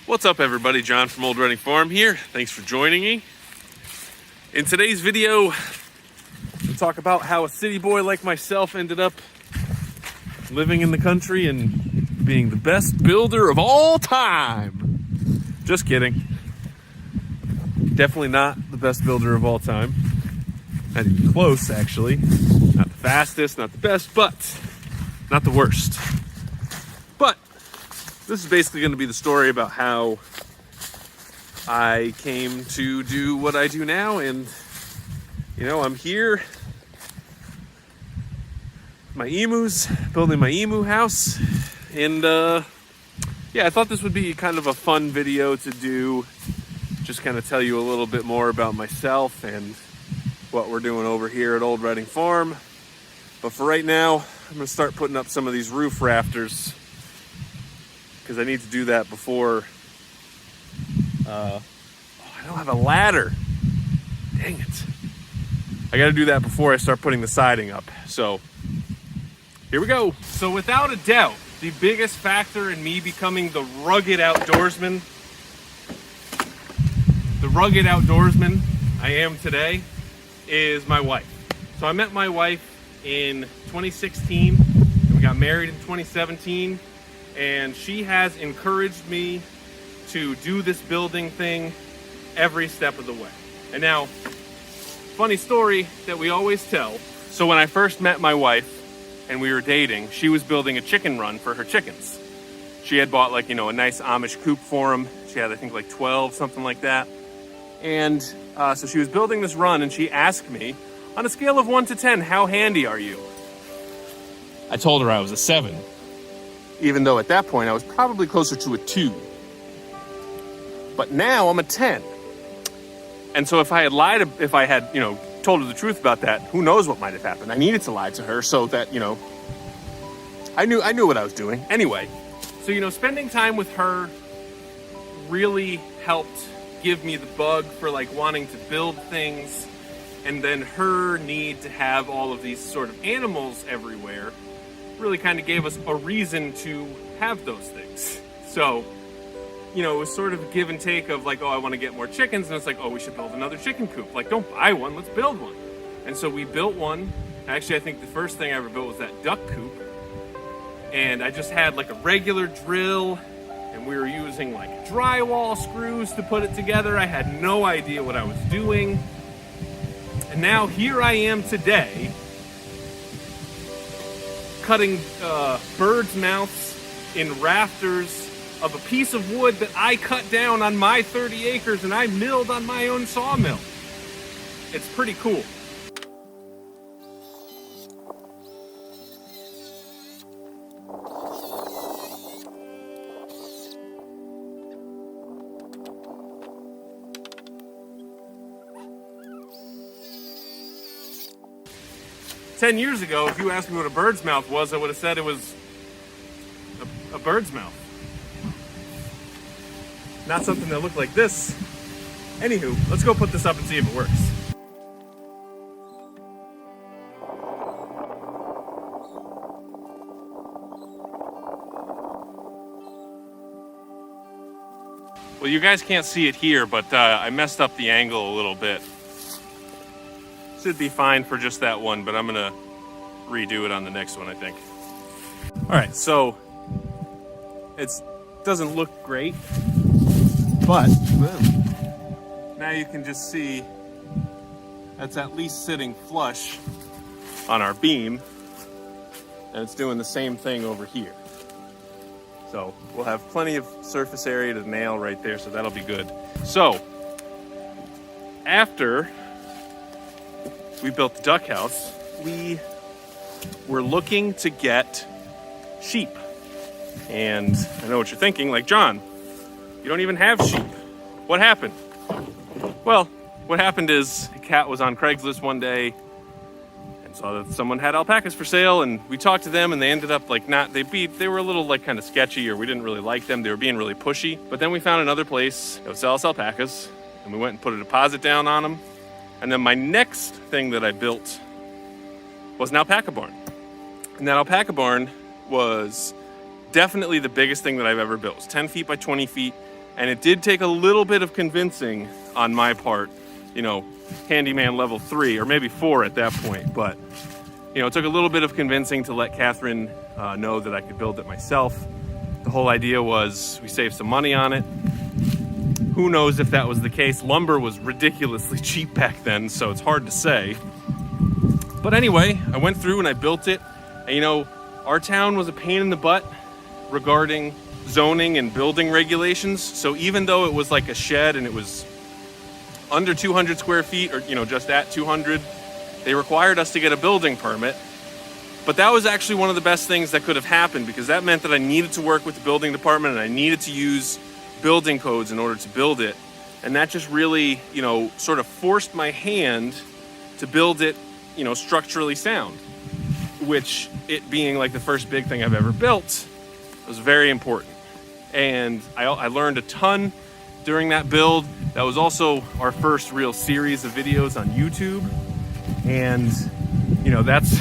What's up everybody, John from Old Reading Farm here. Thanks for joining me. In today's video, we'll talk about how a city boy like myself ended up living in the country and being the best builder of all time. Just kidding. Definitely not the best builder of all time. Not even close, actually. Not the fastest, not the best, but not the worst. But this is basically going to be the story about how I came to do what I do now. And, you know, I'm here, my emus, building my emu house. And, yeah, I thought this would be kind of a fun video to do. Just kind of tell you a little bit more about myself and what we're doing over here at Old Reading Farm. But for right now, I'm going to start putting up some of these roof rafters, because I need to do that before, I don't have a ladder. Dang it. I gotta do that before I start putting the siding up. So, here we go. So without a doubt, the biggest factor in me becoming the rugged outdoorsman I am today is my wife. So I met my wife in 2016, and we got married in 2017. And she has encouraged me to do this building thing every step of the way. And now, funny story that we always tell. So when I first met my wife and we were dating, she was building a chicken run for her chickens. She had bought like, you know, a nice Amish coop for them. She had, I think, like 12, something like that. And so she was building this run and she asked me, on a scale of 1 to 10, how handy are you? I told her I was a 7. Even though at that point I was probably closer to a 2. But now I'm a 10. And so if I had, you know, told her the truth about that, who knows what might have happened. I needed to lie to her so that, you know, I knew what I was doing. Anyway, so, you know, spending time with her really helped give me the bug for like wanting to build things. And then her need to have all of these sort of animals everywhere really kind of gave us a reason to have those things. So, you know, it was sort of a give and take of like, oh, I want to get more chickens. And it's like, oh, we should build another chicken coop. Like, don't buy one, let's build one. And so we built one. Actually, I think the first thing I ever built was that duck coop. And I just had like a regular drill, and we were using like drywall screws to put it together. I had no idea what I was doing. And now here I am today, cutting birds' mouths in rafters of a piece of wood that I cut down on my 30 acres and I milled on my own sawmill. It's pretty cool. Ten years ago, if you asked me what a bird's mouth was, I would have said it was a bird's mouth. Not something that looked like this. Anywho, let's go put this up and see if it works. Well, you guys can't see it here, but I messed up the angle a little bit. Should be fine for just that one, but I'm gonna redo it on the next one, I think. All right, so it doesn't look great, but now you can just see that's at least sitting flush on our beam, and it's doing the same thing over here. So we'll have plenty of surface area to nail right there, so that'll be good. So after we built the duck house, we were looking to get sheep. And I know what you're thinking, like, John, you don't even have sheep. What happened? Well, what happened is a cat was on Craigslist one day and saw that someone had alpacas for sale, and we talked to them and they ended up like they were a little like kind of sketchy, or we didn't really like them. They were being really pushy. But then we found another place that would sell us alpacas, and we went and put a deposit down on them. And then my next thing that I built was an alpaca barn. And that alpaca barn was definitely the biggest thing that I've ever built. It was 10 feet by 20 feet. And it did take a little bit of convincing on my part, you know, handyman level 3 or maybe 4 at that point. But, you know, it took a little bit of convincing to let Catherine know that I could build it myself. The whole idea was we saved some money on it. Who knows if that was the case? Lumber was ridiculously cheap back then, so it's hard to say. But anyway, I went through and I built it. And, you know, our town was a pain in the butt regarding zoning and building regulations. So even though it was like a shed and it was under 200 square feet, or, you know, just at 200, they required us to get a building permit. But that was actually one of the best things that could have happened, because that meant that I needed to work with the building department and I needed to use building codes in order to build it. And that just really, you know, sort of forced my hand to build it, you know, structurally sound, which, it being like the first big thing I've ever built, was very important. And I learned a ton during that build. That was also our first real series of videos on YouTube. And, you know, that's,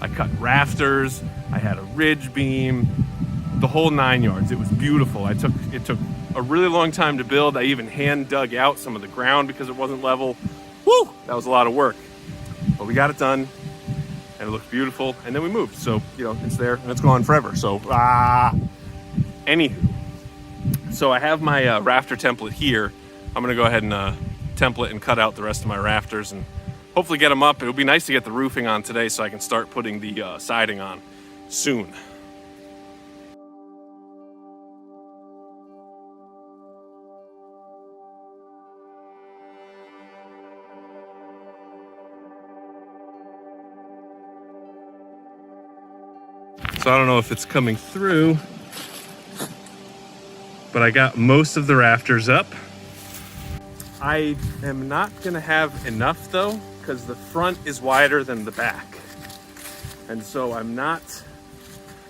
I cut rafters, I had a ridge beam, the whole 9 yards. It was beautiful. It took a really long time to build. I even hand dug out some of the ground because it wasn't level. Woo! That was a lot of work. But we got it done, and it looked beautiful, and then we moved. So, you know, it's there, and it's gone forever. So, anywho. So I have my rafter template here. I'm gonna go ahead and template and cut out the rest of my rafters and hopefully get them up. It would be nice to get the roofing on today so I can start putting the siding on soon. So I don't know if it's coming through, but I got most of the rafters up. I am not gonna have enough though, because the front is wider than the back. And so I'm not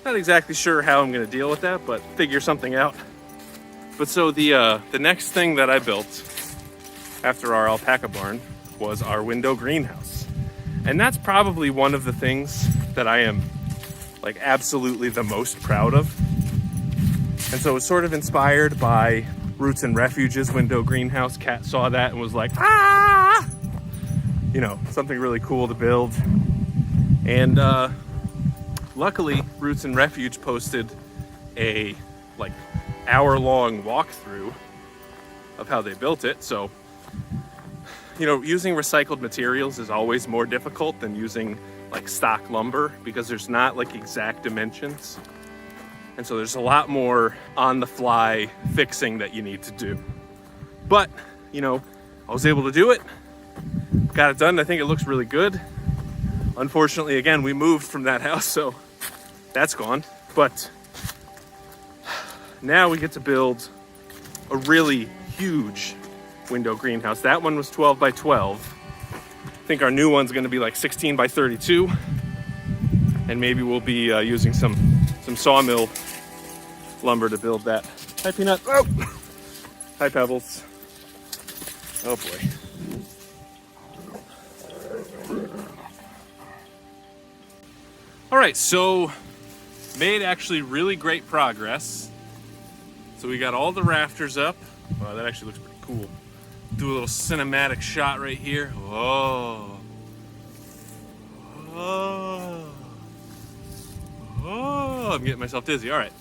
exactly sure how I'm gonna deal with that, but figure something out. But so the next thing that I built after our alpaca barn was our window greenhouse. And that's probably one of the things that I am like absolutely the most proud of. And so it's sort of inspired by Roots and Refuge's window greenhouse. Kat saw that and was like, ah! You know, something really cool to build. And luckily, Roots and Refuge posted a like hour-long walkthrough of how they built it. So, you know, using recycled materials is always more difficult than using like stock lumber, because there's not like exact dimensions. And so there's a lot more on the fly fixing that you need to do. But, you know, I was able to do it, got it done. I think it looks really good. Unfortunately, again, we moved from that house, so that's gone. But now we get to build a really huge window greenhouse. That one was 12 by 12. I think our new one's gonna be like 16 by 32. And maybe we'll be using some sawmill lumber to build that. Hi, Peanut. Oh! Hi, Pebbles. Oh boy. All right, so made actually really great progress. So we got all the rafters up. Wow, that actually looks pretty cool. Do a little cinematic shot right here. Oh. Oh. Oh, I'm getting myself dizzy. All right.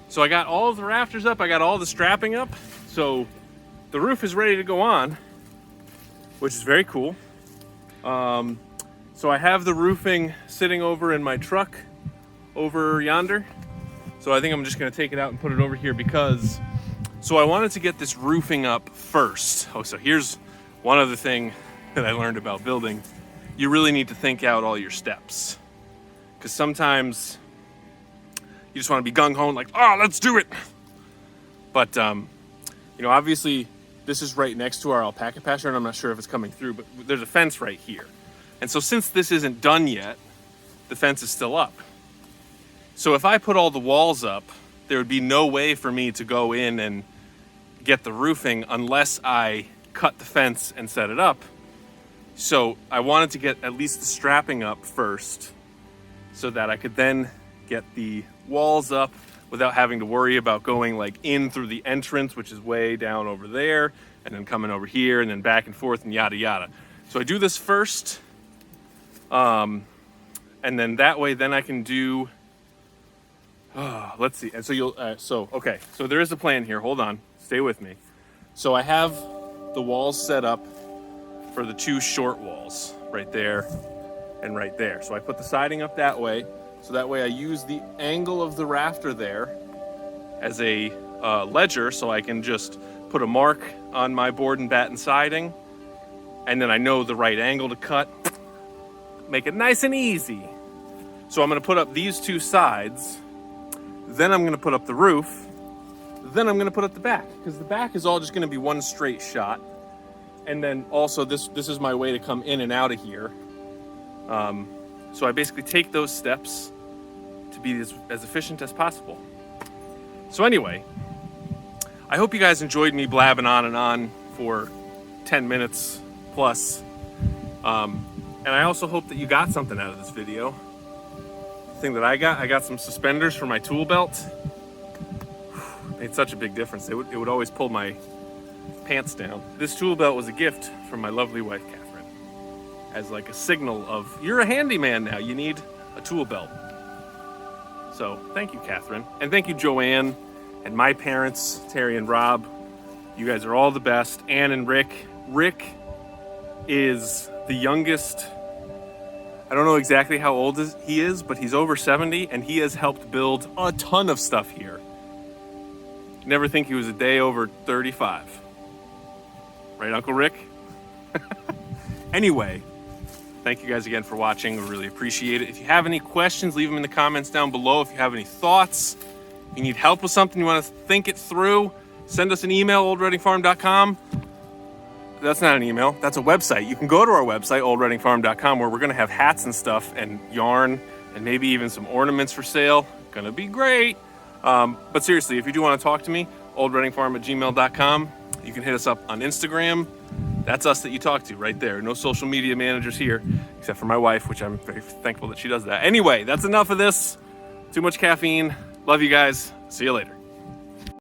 So I got all of the rafters up. I got all the strapping up. So the roof is ready to go on, which is very cool. So I have the roofing sitting over in my truck over yonder. So I think I'm just gonna take it out and put it over here because, so I wanted to get this roofing up first. Oh, so here's one other thing that I learned about building. You really need to think out all your steps, because sometimes you just want to be gung-ho and like, oh, let's do it. But, you know, obviously this is right next to our alpaca pasture, and I'm not sure if it's coming through, but there's a fence right here. And so since this isn't done yet, the fence is still up. So if I put all the walls up, there would be no way for me to go in and get the roofing unless I cut the fence and set it up. So I wanted to get at least the strapping up first so that I could then get the walls up without having to worry about going like in through the entrance, which is way down over there, and then coming over here and then back and forth and yada yada. So I do this first, and then that way then I can do, let's see. And so okay, so there is a plan here. Hold on, stay with me. So I have the walls set up for the two short walls right there and right there. So I put the siding up that way. So that way I use the angle of the rafter there as a ledger, so I can just put a mark on my board and batten siding, and then I know the right angle to cut, make it nice and easy. So I'm gonna put up these two sides, then I'm gonna put up the roof, then I'm gonna put up the back, because the back is all just gonna be one straight shot. And then also this is my way to come in and out of here. So I basically take those steps to be as efficient as possible. So anyway, I hope you guys enjoyed me blabbing on and on for 10 minutes plus. And I also hope that you got something out of this video. The thing that I got some suspenders for my tool belt. Made such a big difference. It would always pull my pants down. This tool belt was a gift from my lovely wife, Catherine, as like a signal of, you're a handyman now, you need a tool belt. So thank you, Catherine. And thank you, Joanne, and my parents, Terry and Rob. You guys are all the best. Ann and Rick. Rick is the youngest. I don't know exactly how old he is, but he's over 70, and he has helped build a ton of stuff here. Never think he was a day over 35. Right, Uncle Rick? Anyway, thank you guys again for watching. We really appreciate it. If you have any questions, leave them in the comments down below. If you have any thoughts, if you need help with something, you want to think it through, send us an email, oldreadingfarm.com. That's not an email, that's a website. You can go to our website, oldreadingfarm.com, where we're going to have hats and stuff and yarn and maybe even some ornaments for sale. Gonna be great. But seriously, if you do want to talk to me, oldreadingfarm@gmail.com. You can hit us up on Instagram. That's us that you talk to right there. No social media managers here, except for my wife, which I'm very thankful that she does that. Anyway, that's enough of this. Too much caffeine. Love you guys. See you later.